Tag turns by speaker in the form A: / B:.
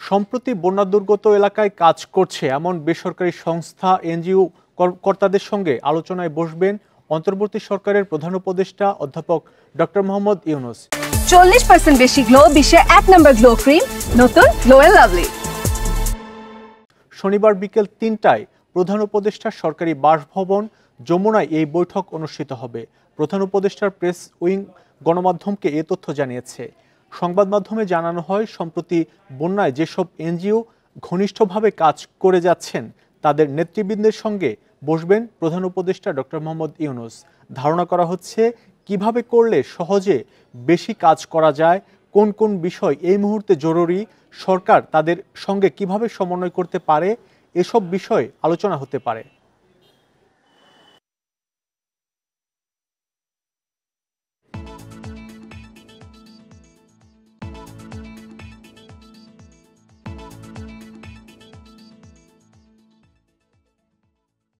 A: সম্প্রতি বন্যা দুর্গত এলাকায় কাজ করছে এমন বেসরকারি সংস্থা এনজিও কর্তাদের সঙ্গে আলোচনায় বসবেন অন্তর্বর্তী সরকারের প্রধান উপদেষ্টা অধ্যাপক ডক্টর মোহাম্মদ ইউনূস।
B: 40% বেশি গ্লো, বিশ্বের 1 নম্বর গ্লো ক্রিম, নতুন গ্লো এন্ড লাভলি।
A: শনিবার বিকেল ৩টায় প্রধান উপদেষ্টার সরকারি বাসভবন যমুনায় এই বৈঠক অনুষ্ঠিত হবে। প্রধান উপদেষ্টার প্রেস উইং গণমাধ্যমকে এ তথ্য জানিয়েছে। সংবাদ মাধ্যমে জানানো হয়, সম্প্রতি বন্যায় যেসব এনজিও ঘনিষ্ঠভাবে কাজ করে যাচ্ছেন তাদের নেতৃবৃন্দের সঙ্গে বসবেন প্রধান উপদেষ্টা ডক্টর মোহাম্মদ ইউনূস। ধারণা করা হচ্ছে কিভাবে করলে সহজে বেশি কাজ করা যায়, কোন কোন বিষয় এই মুহূর্তে জরুরি, সরকার তাদের সঙ্গে কিভাবে সমন্বয় করতে পারে, এসব বিষয়ে আলোচনা হতে পারে।